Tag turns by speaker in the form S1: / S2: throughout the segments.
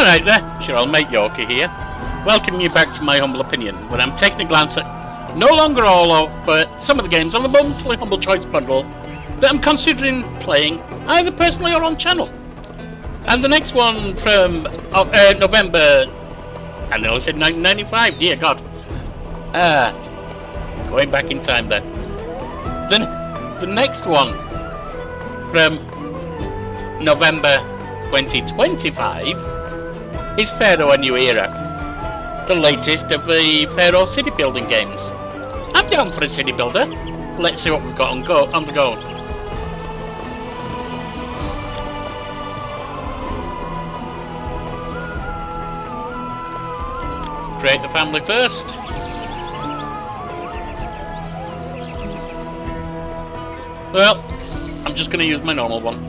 S1: Alright there, sure old mate Yorkie here. Welcoming you back to my humble opinion, when I'm taking a glance at no longer all of, but some of the games on the monthly Humble Choice bundle that I'm considering playing, either personally or on channel. And the next one from November, I know I said 1995, dear God. Going back in time there. Then the next one from November 2025 is Pharaoh: A New Era, the latest of the Pharaoh city building games. I'm down for a city builder. Let's see what we've got on the go. Create the family first. Well, I'm just going to use my normal one.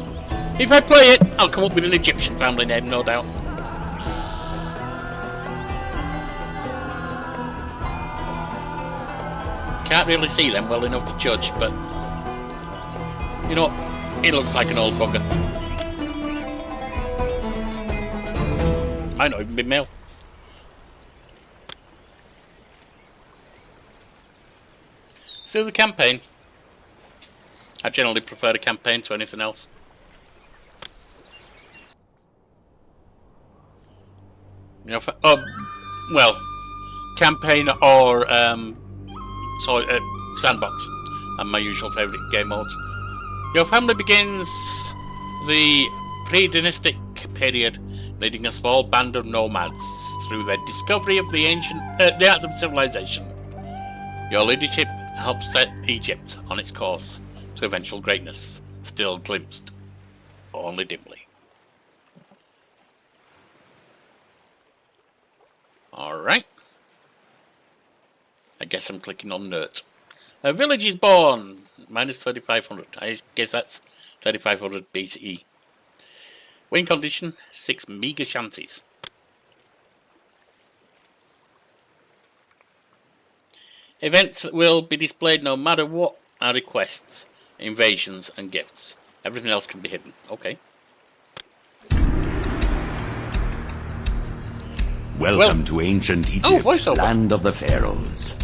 S1: If I play it, I'll come up with an Egyptian family name, no doubt. Can't really see them well enough to judge, but you know, it looks like an old bugger. Might not even be male. Still the campaign. I generally prefer the campaign to anything else. You know, well, campaign or sandbox are my usual favourite game modes. Your family begins the pre-dynastic period, leading a small band of nomads through their discovery of the art of civilization. Your leadership helps set Egypt on its course to eventual greatness, still glimpsed only dimly. Alright. I guess I'm clicking on Nert. A village is born. Minus 3500. I guess that's 3500 BCE. Win condition 6 meager shanties. Events that will be displayed no matter what are requests, invasions, and gifts. Everything else can be hidden. Okay.
S2: Welcome to ancient Egypt, land of the pharaohs.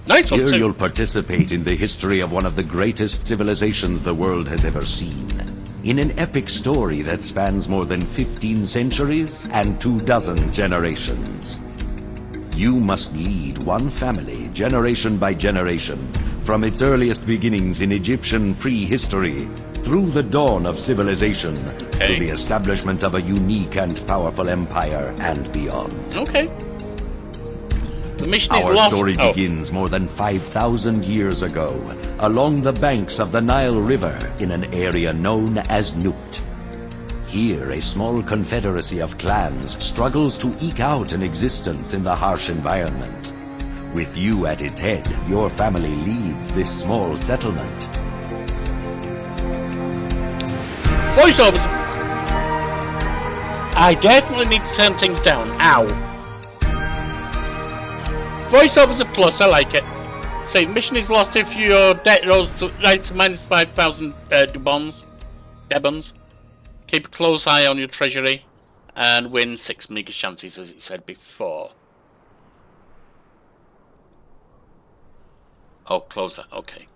S1: Nice one,
S2: Here you'll participate in the history of one of the greatest civilizations the world has ever seen. In an epic story that spans more than 15 centuries and 24 generations. You must lead one family, generation by generation, from its earliest beginnings in Egyptian prehistory, through the dawn of civilization, to the establishment of a unique and powerful empire and beyond.
S1: Okay. The mission is
S2: Our
S1: lost.
S2: story begins more than 5,000 years ago, along the banks of the Nile River in an area known as Nubt. Here, a small confederacy of clans struggles to eke out an existence in the harsh environment. With you at its head, your family leads this small settlement.
S1: Voiceovers! I definitely need to turn things down. Ow. Voiceovers a plus, I like it. Say, mission is lost if your debt rolls to minus 5,000 debons. Keep a close eye on your treasury. And win 6 meager shanties, as it said before. Oh, close that, okay.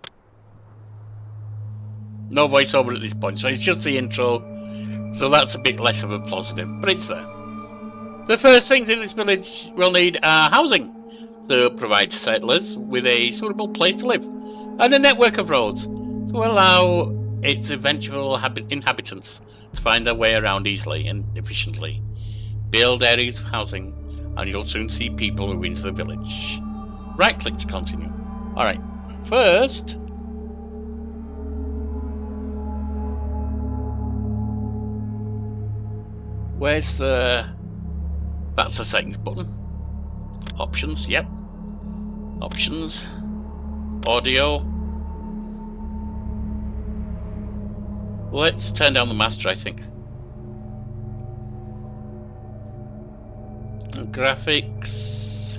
S1: No voiceover at this point, so it's just the intro. So that's a bit less of a positive, but it's there. The first things in this village will need are housing to provide settlers with a suitable place to live, and a network of roads to allow its eventual inhabitants to find their way around easily and efficiently. Build areas of housing, and you'll soon see people move into the village. Right-click to continue. Alright, first... Where's the... That's the settings button. Options, yep. Options. Audio. Let's turn down the master, I think. And graphics.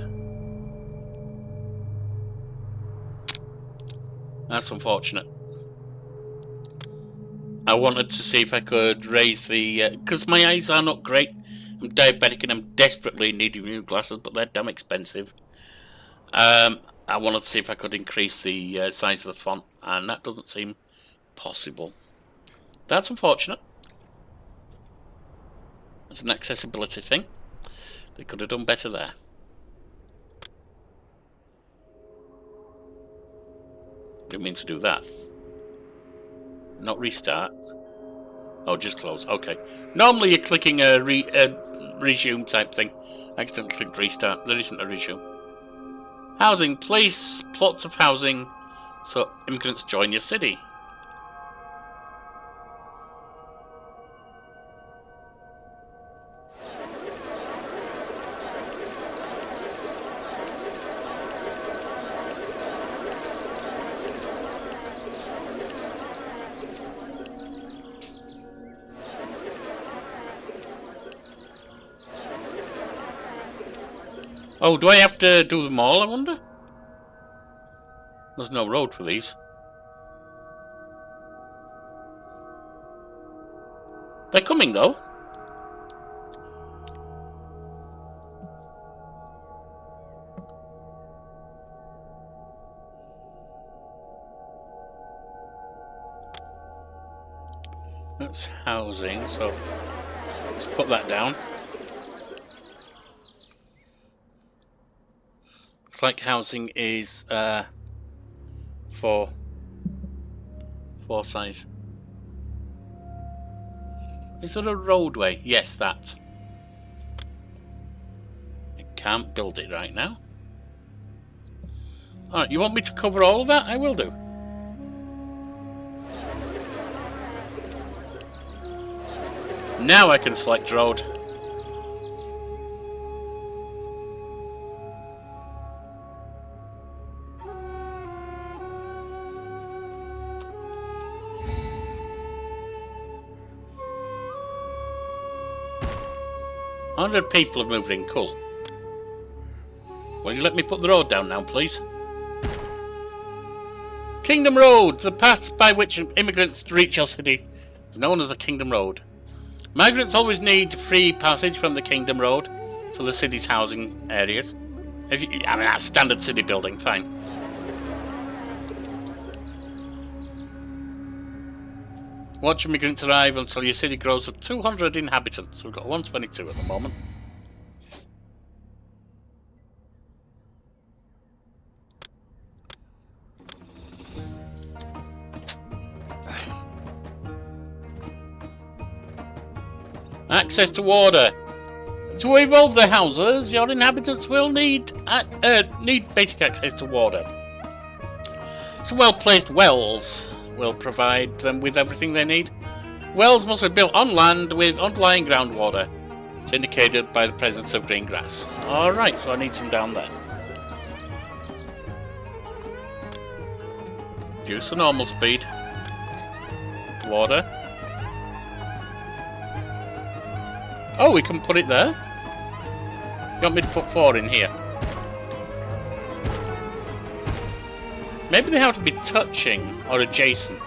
S1: That's unfortunate. I wanted to see if I could raise the... because my eyes are not great. I'm diabetic and I'm desperately needing new glasses, but they're damn expensive. I wanted to see if I could increase the size of the font, and that doesn't seem possible. That's unfortunate. It's an accessibility thing. They could have done better there. Didn't mean to do that. Not restart. Oh, just close. Okay. Normally you're clicking a resume type thing. I accidentally clicked restart. There isn't a resume. Housing. Place plots of housing so immigrants join your city. Oh, do I have to do them all, I wonder? There's no road for these. They're coming, though. That's housing, so let's put that down. Looks like housing is four size. Is there a roadway? Yes, that. I can't build it right now. Alright, you want me to cover all of that? I will do. Now I can select road. $100 people have moved in, cool. Will you let me put the road down now, please? Kingdom Road, the path by which immigrants reach your city, is known as the Kingdom Road. Migrants always need free passage from the Kingdom Road to the city's housing areas. I mean, that's standard city building, fine. Watch immigrants arrive until your city grows to 200 inhabitants. We've got 122 at the moment. Access to water. To evolve the houses, your inhabitants will need basic access to water. Some well-placed wells will provide them with everything they need. Wells must be built on land with underlying groundwater. It's indicated by the presence of green grass. Alright, so I need some down there. Reduce the normal speed. Water. Oh, we can put it there? You want me to put 4 in here? Maybe they have to be touching or adjacent.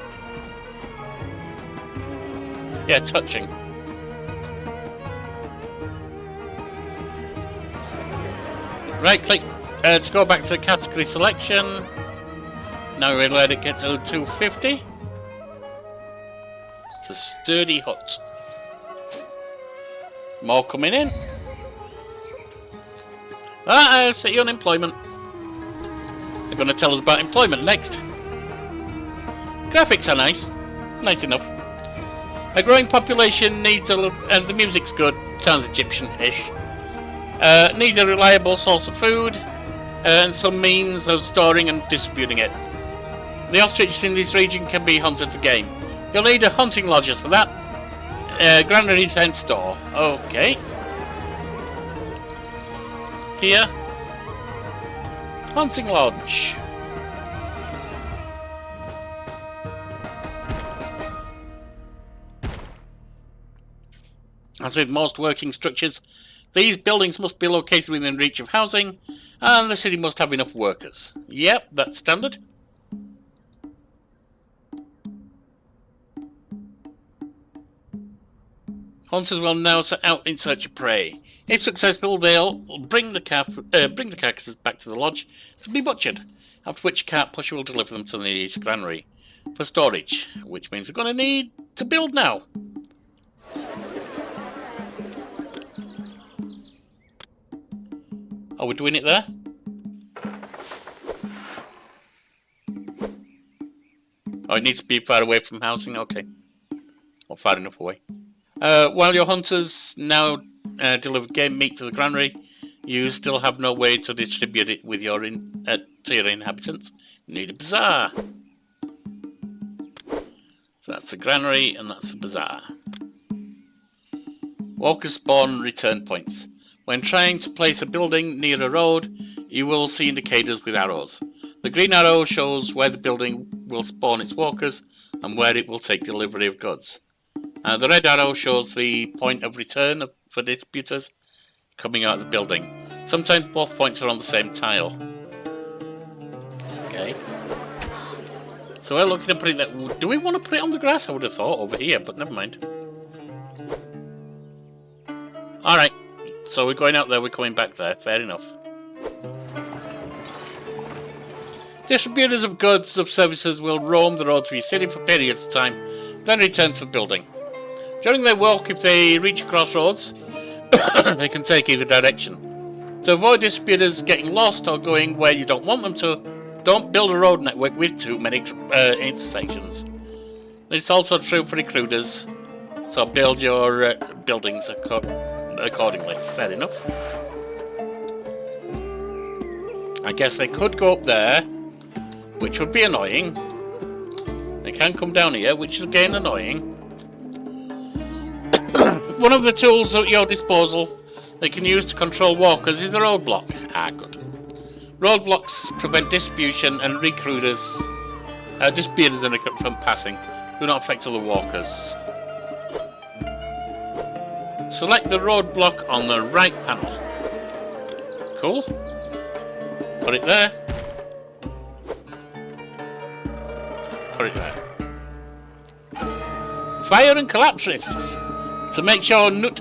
S1: Yeah, touching. Right click to go back to the category selection. Now we let it get to 250. It's a sturdy hut. More coming in. I'll set you on employment. They're going to tell us about employment next. Graphics are nice. Nice enough. A growing population needs a little... and the music's good. Sounds Egyptian-ish. Needs a reliable source of food and some means of storing and distributing it. The ostriches in this region can be hunted for game. You'll need a hunting lodges for that. Granaries and store. Okay. Here. Hunting lodge. As with most working structures, these buildings must be located within reach of housing, and the city must have enough workers. Yep, that's standard. Hunters will now set out in search of prey. If successful, they'll bring the carcasses back to the lodge to be butchered, after which cart pusher will deliver them to the nearest granary for storage, which means we're going to need to build now. Are we doing it there? Oh, it needs to be far away from housing? Okay. Not far enough away. While your hunters now deliver game meat to the granary, you still have no way to distribute it with your to your inhabitants. You need a bazaar. So that's the granary and that's the bazaar. Walkers spawn return points. When trying to place a building near a road, you will see indicators with arrows. The green arrow shows where the building will spawn its walkers and where it will take delivery of goods. The red arrow shows the point of return for distributors coming out of the building. Sometimes both points are on the same tile. Okay. So we're looking at putting that... Do we want to put it on the grass? I would have thought over here, but never mind. Alright. So we're going out there, we're coming back there. Fair enough. Distributors of goods of services will roam the roads of your city for periods of time, then return to the building. During their walk, if they reach a crossroads, they can take either direction. To avoid distributors getting lost or going where you don't want them to, don't build a road network with too many intersections. This is also true for recruiters, so build your buildings accordingly. Fair enough. I guess they could go up there, which would be annoying. They can come down here, which is again annoying. One of the tools at your disposal they can use to control walkers is the roadblock. Ah, good. Roadblocks prevent distribution and recruiters from passing. Do not affect other walkers. Select the roadblock on the right panel. Cool. Put it there. Put it there. Fire and collapse risks. To make sure Nut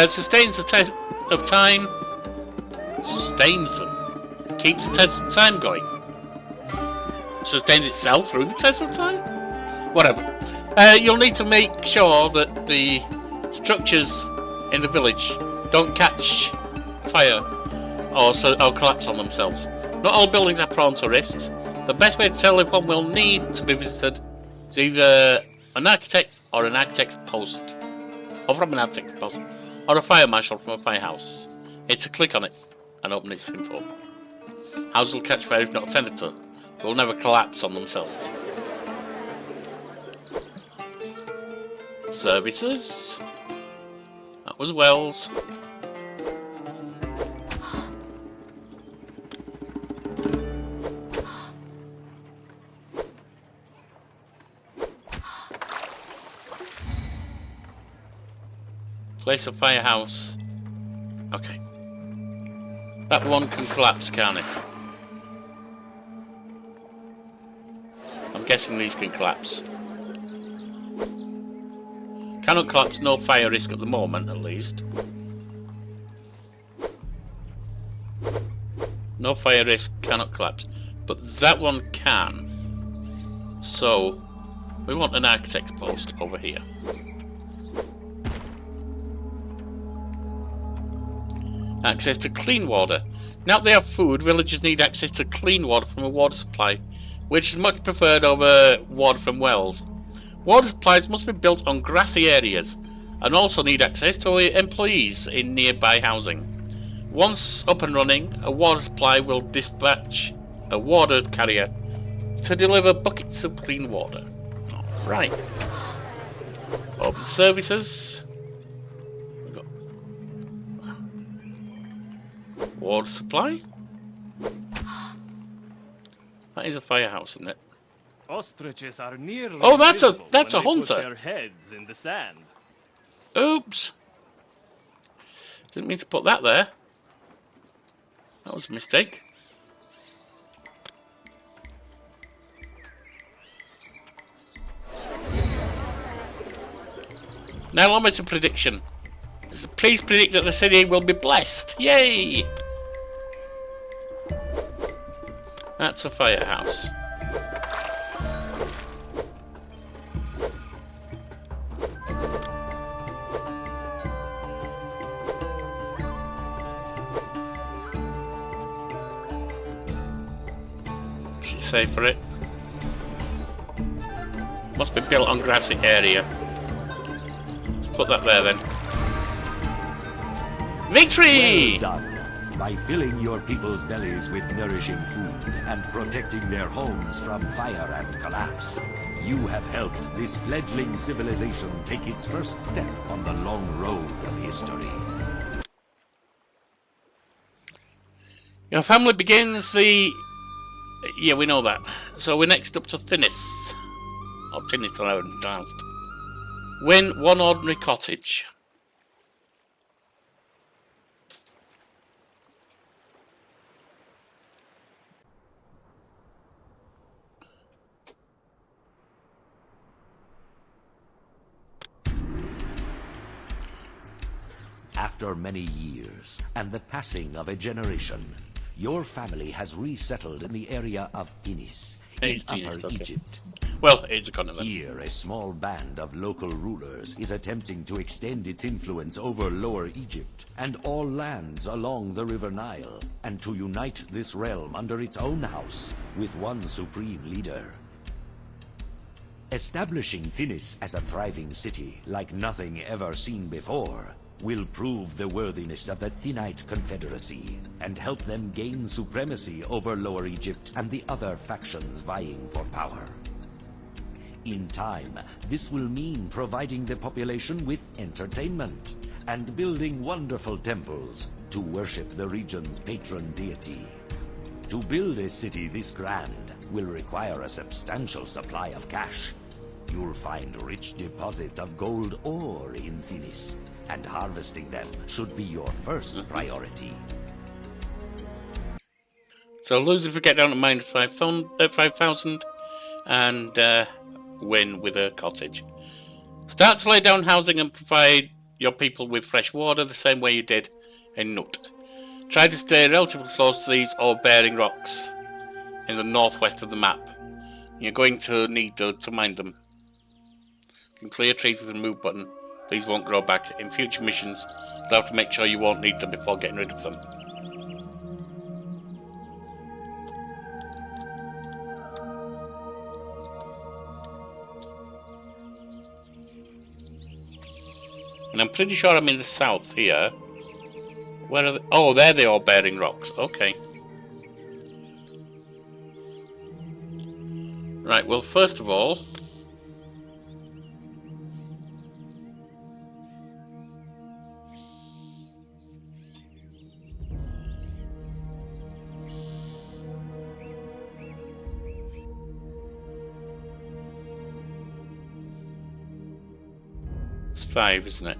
S1: sustains the test of time. Sustains them. Keeps the test of time going. Sustains itself through the test of time? Whatever. You'll need to make sure that the structures in the village don't catch fire or collapse on themselves. Not all buildings are prone to risks. The best way to tell if one will need to be visited is either an architect or an architect's post. Or from an architect's post. Or a fire marshal from a firehouse. It's to click on it and open its info. Houses will catch fire if not attended to. They will never collapse on themselves. Services. That was wells. Place a firehouse. Okay. That one can collapse, can't it? I'm guessing these can collapse. Cannot collapse, no fire risk at the moment, at least. No fire risk, cannot collapse. But that one can. So, we want an architect's post over here. Access to clean water. Now that they have food, villagers need access to clean water from a water supply, which is much preferred over water from wells. Water supplies must be built on grassy areas, and also need access to employees in nearby housing. Once up and running, a water supply will dispatch a water carrier to deliver buckets of clean water. Right. Open services. Water supply? That is a firehouse, isn't it?
S3: Ostriches are nearly
S1: oh, that's a
S3: when they
S1: hunter.
S3: put their heads in the sand.
S1: Oops. Didn't mean to put that there. That was a mistake. Now on to prediction. Please predict that the city will be blessed. Yay! That's a firehouse. What's it say for it? Must be built on grassy area. Let's put that there then. Victory!
S2: Well done. By filling your people's bellies with nourishing food and protecting their homes from fire and collapse, you have helped this fledgling civilization take its first step on the long road of history.
S1: Your family begins the... Yeah, we know that. So we're next up to Thinnest. Or Thinnest, I haven't pronounced. Win one ordinary cottage.
S2: After many years and the passing of a generation, your family has resettled in the area of Inis, in Upper
S1: okay.
S2: Egypt.
S1: Well, it's a continent.
S2: Here, a small band of local rulers is attempting to extend its influence over Lower Egypt and all lands along the River Nile, and to unite this realm under its own house with one supreme leader. Establishing Thinis as a thriving city like nothing ever seen before will prove the worthiness of the Thinite Confederacy and help them gain supremacy over Lower Egypt and the other factions vying for power. In time, this will mean providing the population with entertainment and building wonderful temples to worship the region's patron deity. To build a city this grand will require a substantial supply of cash. You'll find rich deposits of gold ore in Thinis, and harvesting them should be your first priority.
S1: So lose if we get down to mine 5,000 and win with a cottage. Start to lay down housing and provide your people with fresh water the same way you did in Nut. Try to stay relatively close to these ore-bearing rocks in the northwest of the map. You're going to need to mine them. You can clear trees with the move button. These won't grow back. In future missions, you'll have to make sure you won't need them before getting rid of them. And I'm pretty sure I'm in the south here. Where are they? Oh, there they are, bearing rocks. Okay. Right, well, first of all... It's 5, isn't it?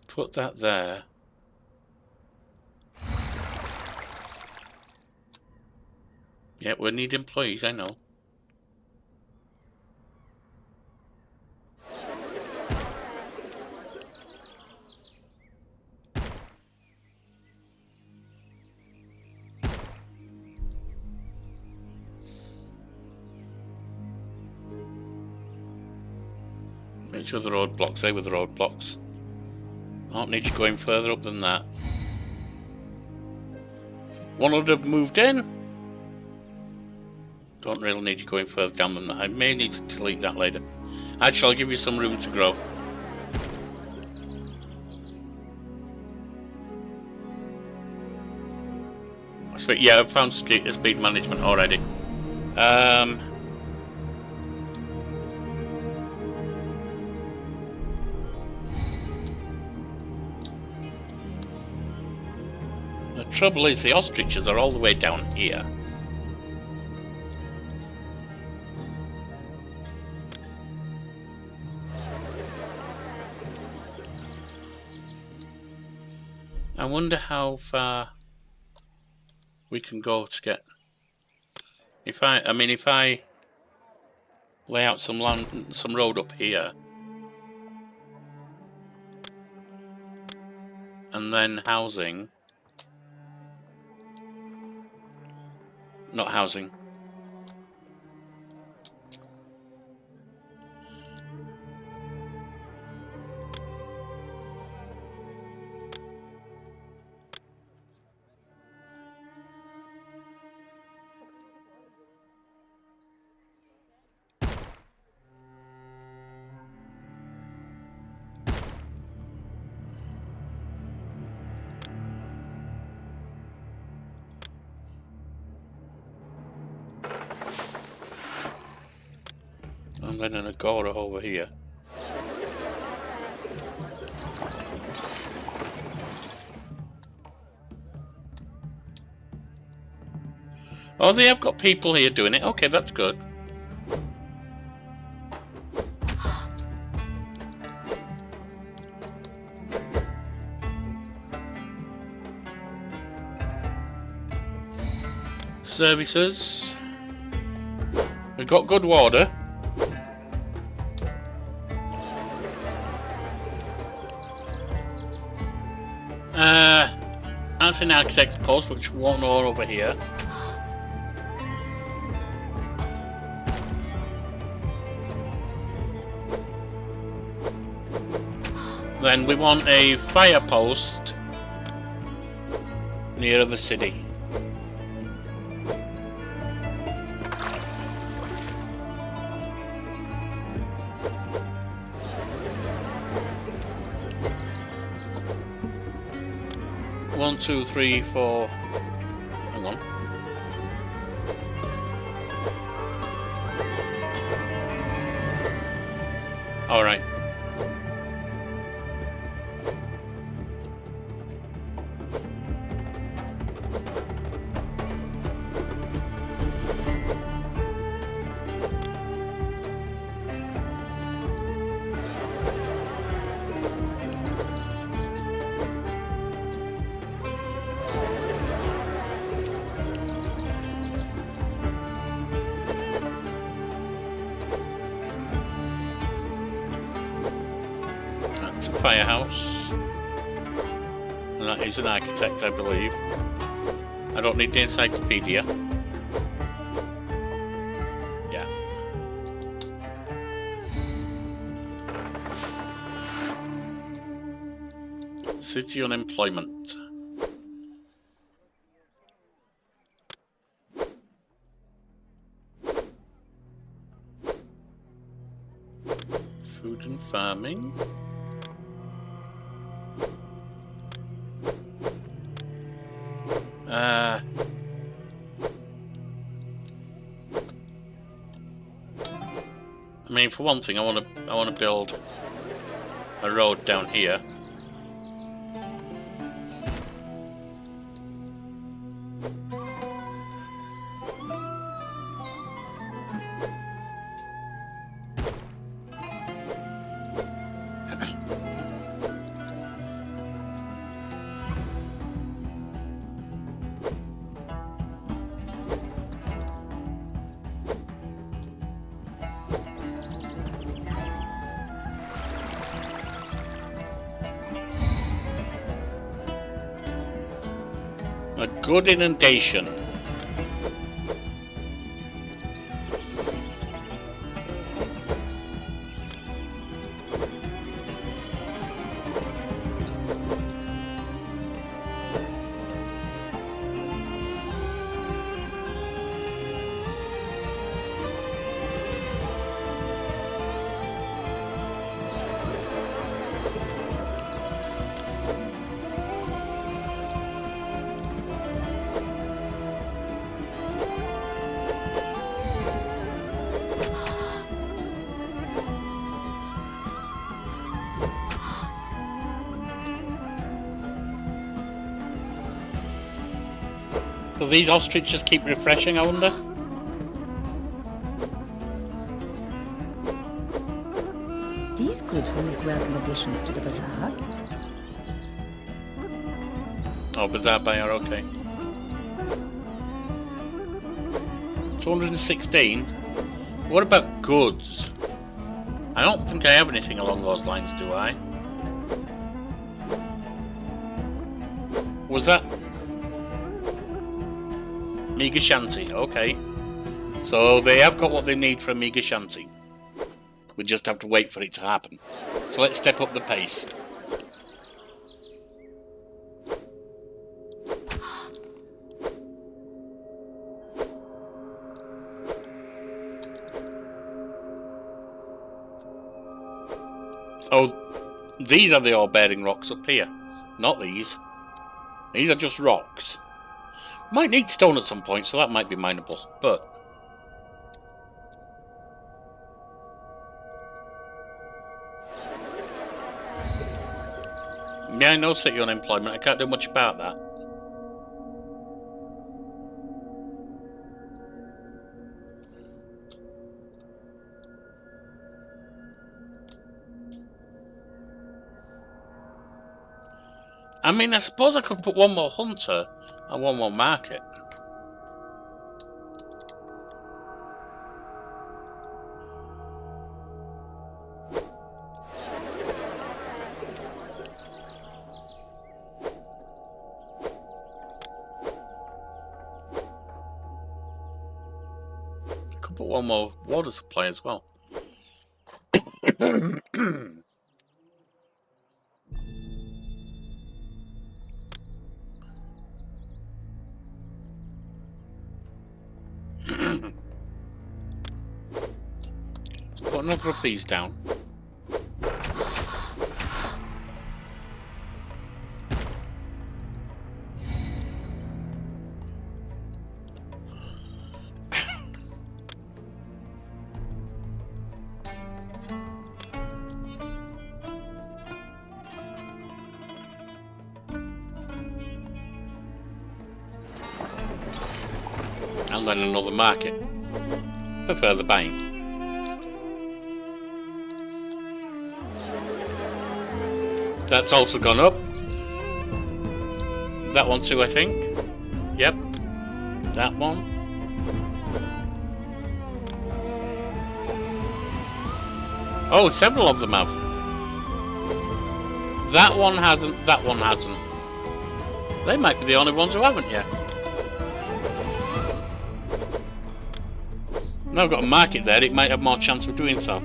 S1: Put that there. Yeah, we need employees, I know. Make sure the roadblocks, they were the roadblocks. I don't need you going further up than that. 100 moved in. Don't really need you going further down than that. I may need to delete that later. Actually, I'll give you some room to grow. Yeah, I've found speed management already. Um, the trouble is the ostriches are all the way down here. I wonder how far we can go to get... If I lay out some land, some road up here, and then housing, not housing, and then an agora over here. Oh, they have got people here doing it. Okay, that's good. Services. We've got good water. That's an architect's post, which won't know over here. Then we want a fire post near the city. One, two, three, four. Hang on. All right. Firehouse, and that is an architect, I believe. I don't need the encyclopedia. Yeah. City unemployment. Food and farming. I mean, for one thing, I want to build a road down here. A good inundation. So these ostriches keep refreshing, I wonder?
S4: These goods will make welcome additions to the bazaar.
S1: Oh, bazaar buyer, okay. 216. What about goods? I don't think I have anything along those lines, do I? Was that Mega Shanty? Okay. So they have got what they need from Mega Shanty. We just have to wait for it to happen. So let's step up the pace. Oh, these are the ore-bearing rocks up here. Not these. These are just rocks. Might need stone at some point, so that might be mineable. But yeah, I know city unemployment. I can't do much about that. I mean, I suppose I could put one more hunter and one more market. I could put one more water supply as well. Let's put another of these down. And then another market for further buying. That's also gone up. That one too, I think. Yep. That one. Oh, several of them have. That one hasn't. That one hasn't. They might be the only ones who haven't yet. Now I've got a market there, it might have more chance of doing so.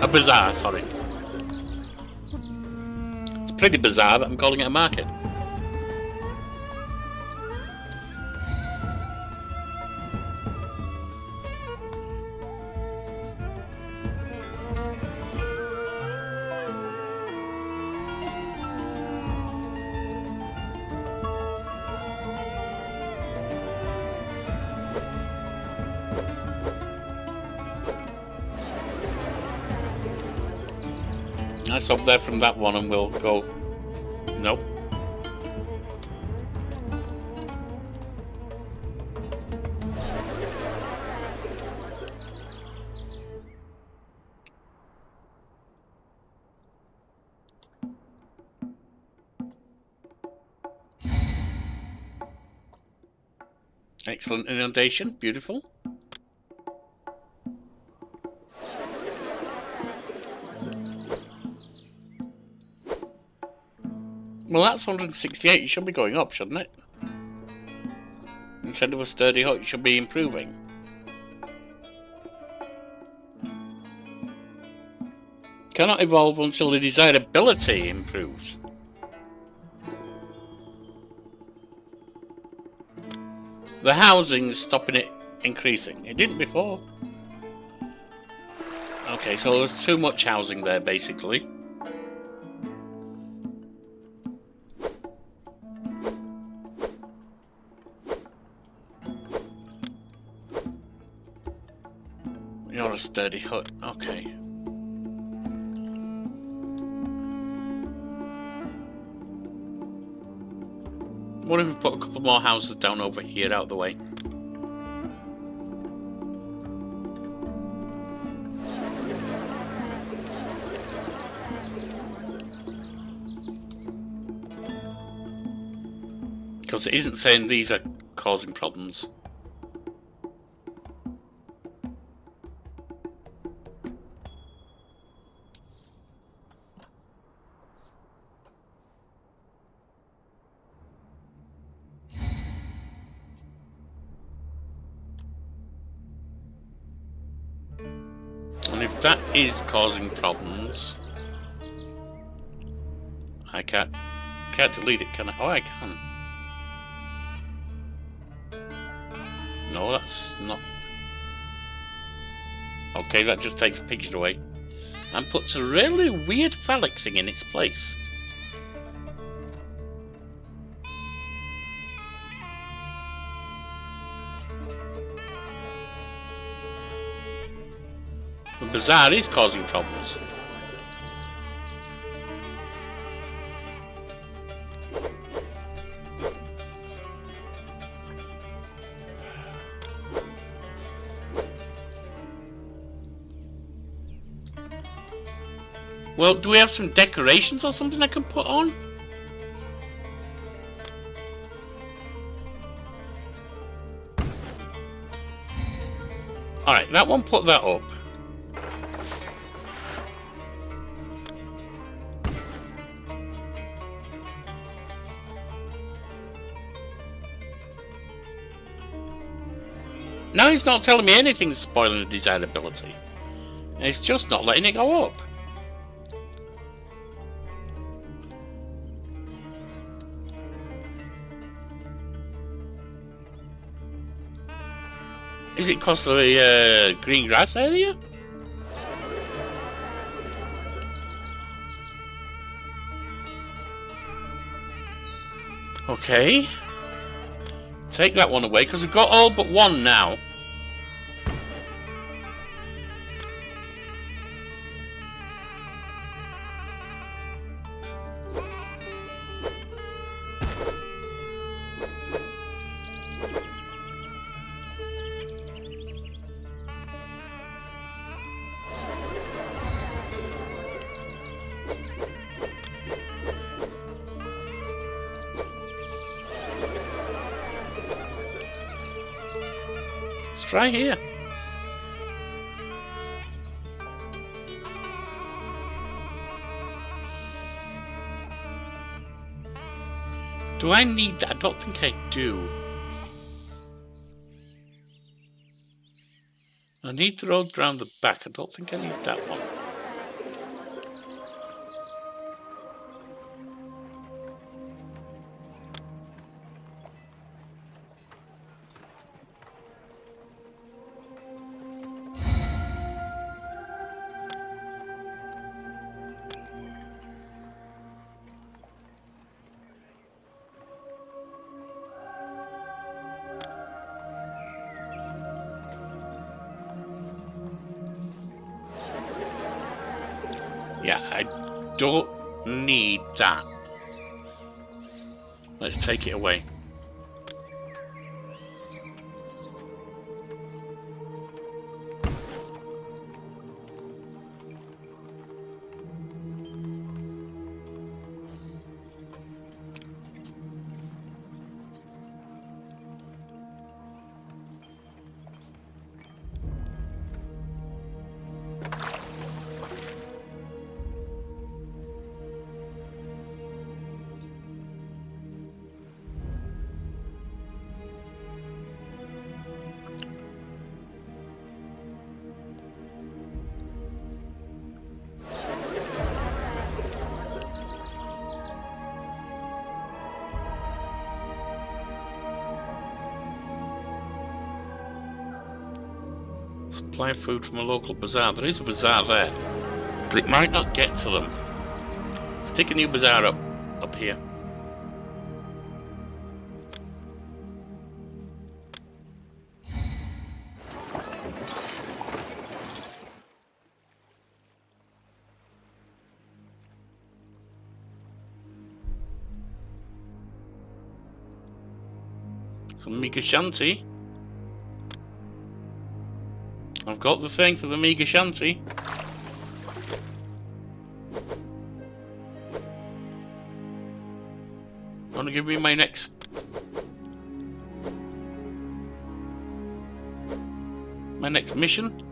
S1: A bazaar, sorry. It's pretty bizarre that I'm calling it a market. Let's up there from that one and we'll go. Nope. Excellent inundation, beautiful. Well, that's 168. It should be going up, shouldn't it? Instead of a sturdy hut, it should be improving. Cannot evolve until the desired ability improves. The housing's stopping it increasing. It didn't before. Okay, so there's too much housing there, basically. You're a sturdy hut. Okay. What if we put a couple more houses down over here out of the way? Because it isn't saying these are causing problems. And if that is causing problems, I can't delete it, can I? Oh, I can. No, that's not. Okay, that just takes a picture away and puts a really weird phallic thing in its place. The bazaar is causing problems. Well, do we have some decorations or something I can put on? Alright, that one, put that up. Now he's not telling me anything's spoiling the desirability. It's just not letting it go up. Is it because of the green grass area? Okay. Take that one away, because we've got all but one now. Try here. Do I need that? I don't think I do. I need the road round the back. I don't think I need that one. Yeah, I don't need that. Let's take it away. Supply food from a local bazaar. There is a bazaar there, but it might not get to them. Let's take a new bazaar up here. Some Mega Shanty. I've got the thing for the Mega Shanty. Want to give me my next... mission?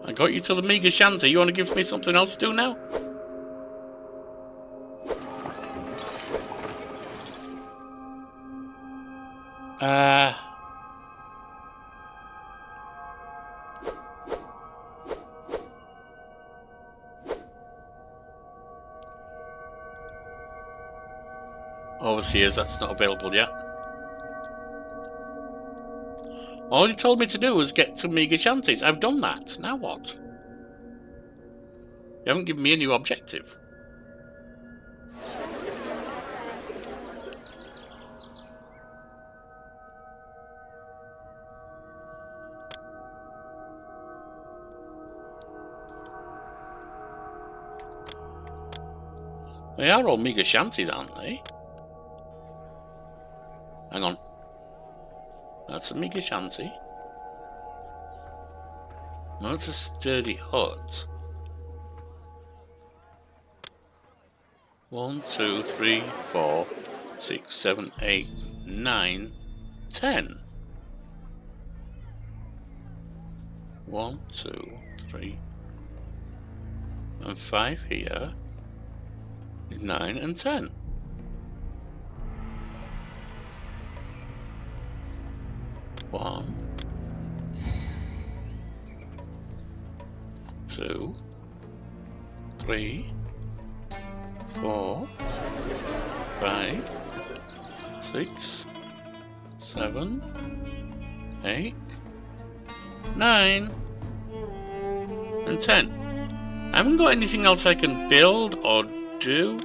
S1: I got you to the Mega Shanty. You want to give me something else to do now? Overseers, that's not available yet. All you told me to do was get to Mega Shanties. I've done that. Now what? You haven't given me a new objective. They are all Mega Shanties, aren't they? Hang on. That's a Mega Shanty. No, it's a sturdy hut. 1, 2, 3, 4, 6, 7, 8, 9, 10. 1, 2, 3, and 5 here is 9 and 10. 1, 2, 3, 4, 5, 6, 7, 8, 9, and 10. I haven't got anything else I can build or do.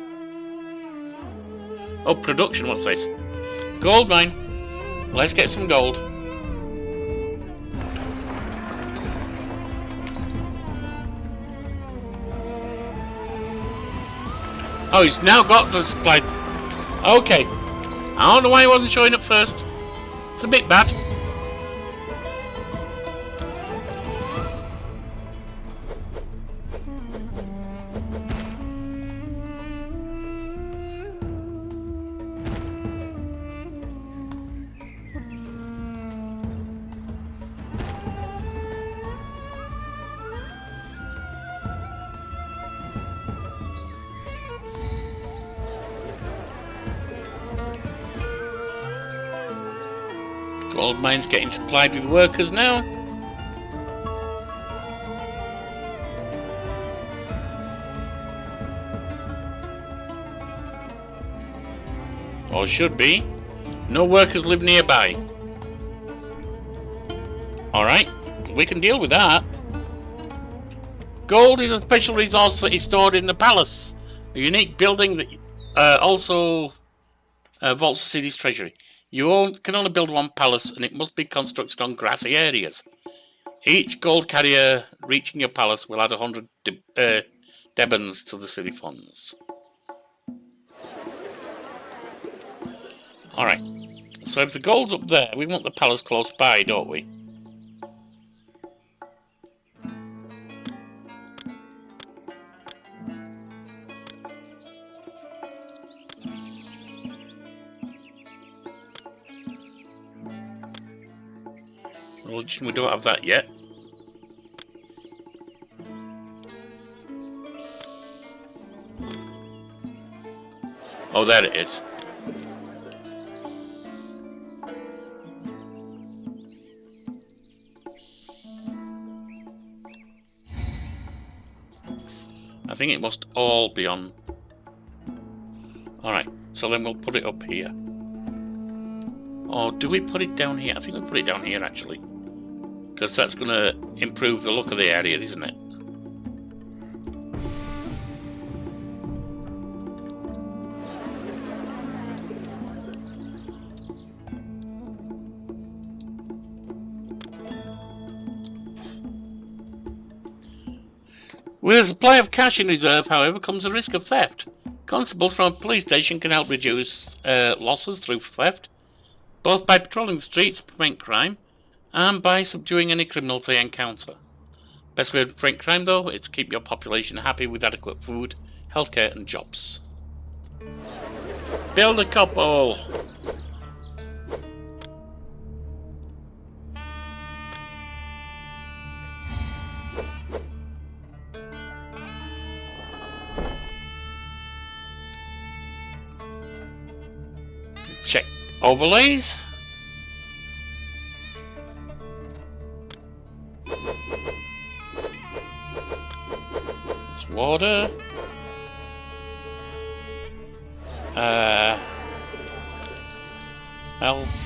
S1: Oh, production, what's this? Gold mine. Let's get some gold. Oh, he's now got the supply. Okay. I don't know why he wasn't showing up first. It's a bit bad. Gold mine's getting supplied with workers now. Or should be. No workers live nearby. Alright, we can deal with that. Gold is a special resource that is stored in the palace. A unique building that also vaults the city's treasury. You can only build one palace, and it must be constructed on grassy areas. Each gold carrier reaching your palace will add 100 debens to the city funds. Alright, so if the gold's up there, we want the palace close by, don't we? We don't have that yet. Oh, there it is. I think it must all be on. Alright, so then we'll put it up here. Or do we put it down here? I think we put it down here actually. Because that's going to improve the look of the area, isn't it? With a supply of cash in reserve, however, comes the risk of theft. Constables from a police station can help reduce losses through theft, both by patrolling the streets to prevent crime and by subduing any criminals they encounter. Best way to prevent crime, though, is to keep your population happy with adequate food, healthcare, and jobs. Build a couple! Check overlays. It's water. Health.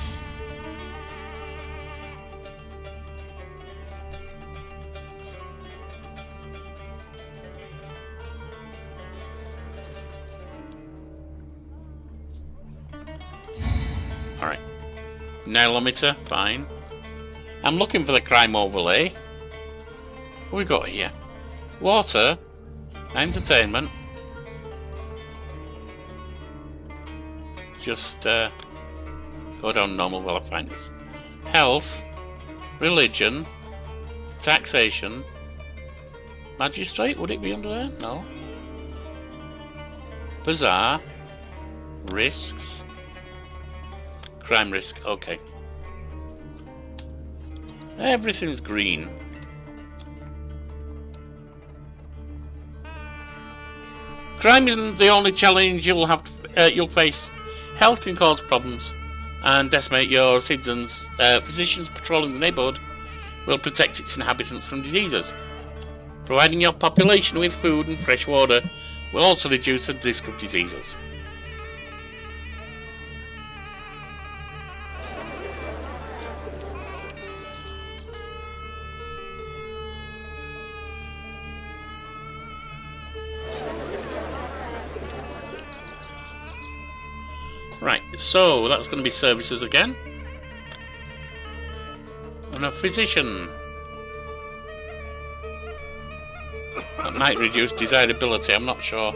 S1: Alright. Nilometer, fine. I'm looking for the crime overlay. What we got here? Water. Entertainment. Just go down normal while I find this. Health. Religion. Taxation. Magistrate, would it be under there? No. Bazaar. Risks. Crime risk, okay. Everything's green. Crime isn't the only challenge you'll face. Health can cause problems and decimate your citizens. Physicians patrolling the neighborhood will protect its inhabitants from diseases. Providing your population with food and fresh water will also reduce the risk of diseases. Right, so that's going to be services again. And a physician. That might reduce desirability, I'm not sure.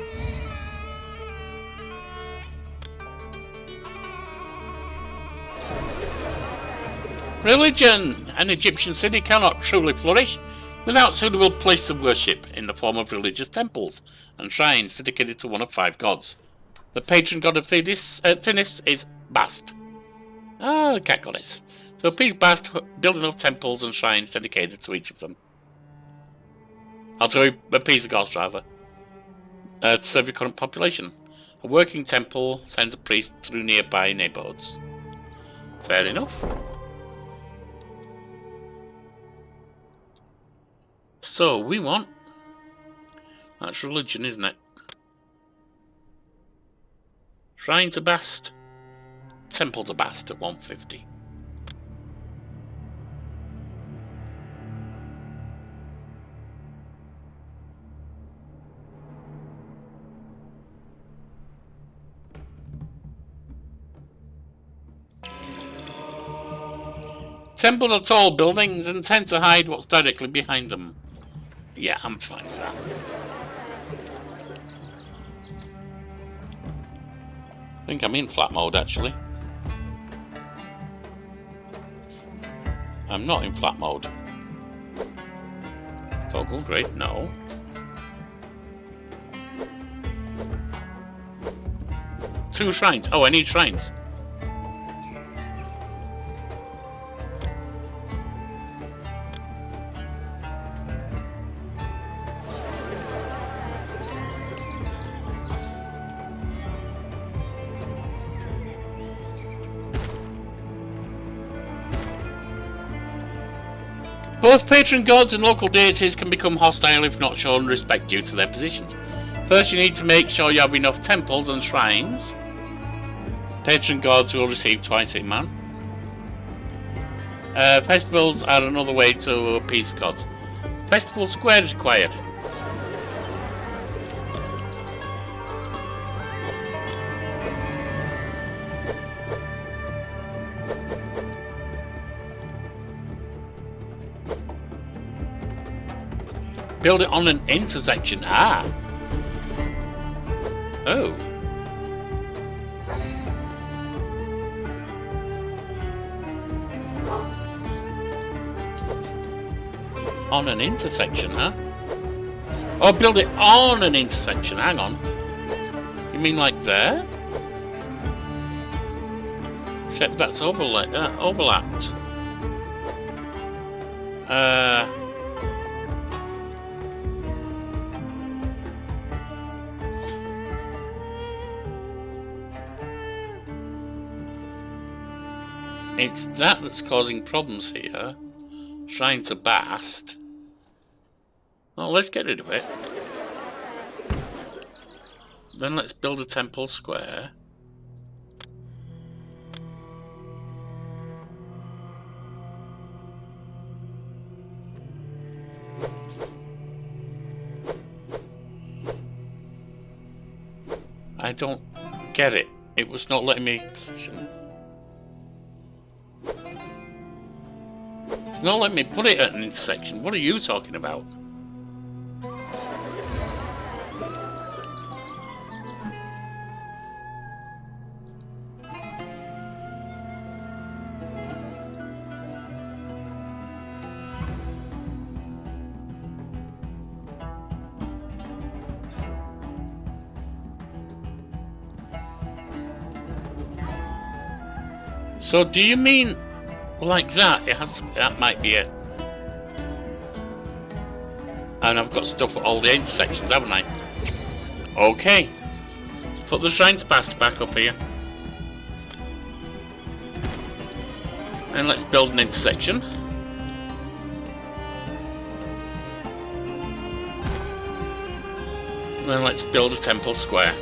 S1: Religion! An Egyptian city cannot truly flourish without suitable places of worship in the form of religious temples and shrines dedicated to one of 5 gods. The patron god of Thinis is Bast. The cat goddess. So appease Bast, build enough temples and shrines dedicated to each of them. Also appease the gods, rather. To serve your current population. A working temple sends a priest through nearby neighborhoods. Fair enough. So, we want... That's religion, isn't it? Shrine to Bast. Temple to Bast at 150. Temples are tall buildings and tend to hide what's directly behind them. Yeah, I'm fine with that. I think I'm in flat mode, actually. I'm not in flat mode. Toggle grid, no. Two shrines. Oh, I need shrines. Both patron gods and local deities can become hostile if not shown respect due to their positions. First, you need to make sure you have enough temples and shrines. Patron gods will receive twice the amount. Festivals are another way to appease the gods. Festival square is required. Build it on an intersection. Ah. Oh. On an intersection, huh? Oh, build it on an intersection. Hang on. You mean like there? Except that's overlapped. It's that's causing problems here. Trying to bast. Well, let's get rid of it. Then let's build a temple square. I don't get it. It was not letting me position. It's not letting me put it at an intersection. What are you talking about? So do you mean like that? That might be it. And I've got stuff at all the intersections, haven't I? Okay. Let's put the Shrines Past back up here. And let's build an intersection. And then let's build a temple square.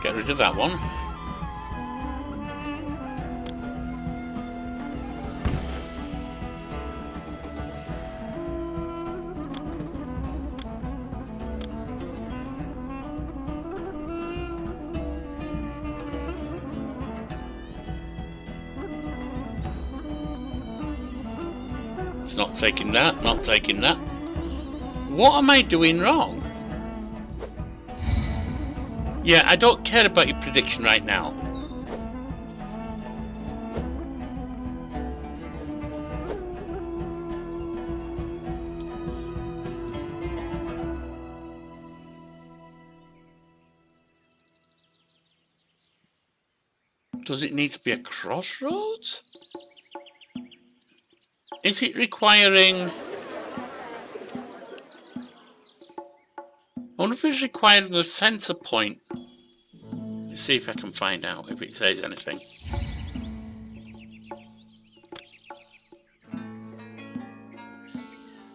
S1: Get rid of that one. It's not taking that, not taking that. What am I doing wrong? Yeah, I don't care about your prediction right now. Does it need to be a crossroads? Is it requiring... I wonder if it's requiring a center point. Let's see if I can find out if it says anything.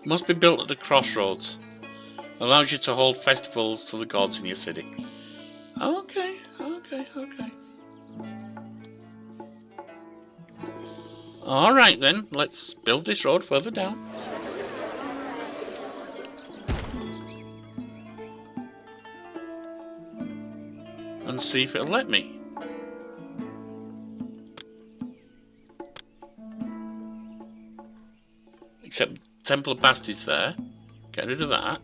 S1: Must be built at the crossroads. Allows you to hold festivals to the gods in your city. Okay, okay, okay. Alright then, let's build this road further down. And see if it'll let me. Except Temple of Bast is there. Get rid of that.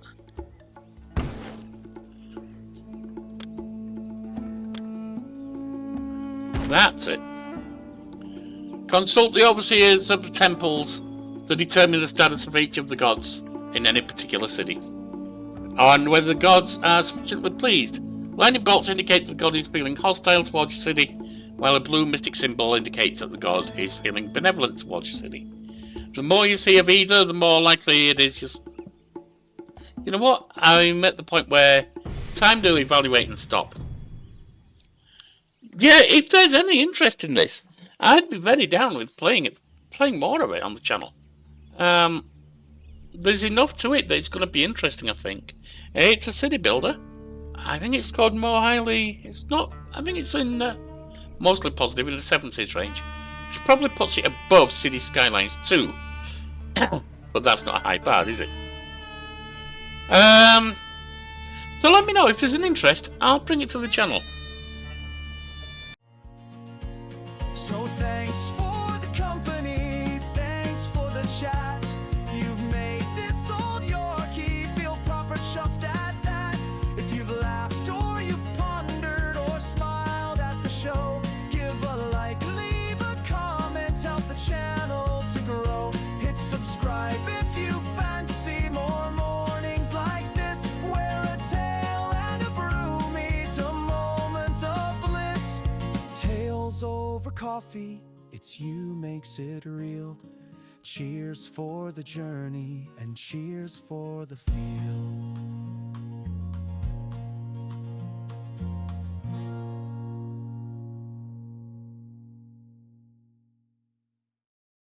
S1: That's it. Consult the overseers of the temples to determine the status of each of the gods in any particular city, and whether the gods are sufficiently pleased. Lightning bolts indicate the god is feeling hostile towards your city, while a blue mystic symbol indicates that the god is feeling benevolent towards your city. The more you see of either, the more likely it is just... You know what? I'm at the point where it's time to evaluate and stop. Yeah, if there's any interest in this, I'd be very down with playing more of it on the channel. There's enough to it that it's going to be interesting, I think. It's a city builder. I think it's scored more highly. It's not. I think it's in mostly positive in the 70s range, which probably puts it above City Skylines 2, But that's not a high bar, is it? So let me know if there's an interest. I'll bring it to the channel.
S5: So thanks for the company, thanks for the chat. You've made this old Yorkie feel proper chuffed at that. If you've laughed or you've pondered or smiled at the show, give a like, leave a comment, help the channel to grow. Hit subscribe if you fancy more mornings like this, where a tale and a brew meet a moment of bliss. Tales over coffee, it's you makes it real. Cheers for the journey and cheers for the feel.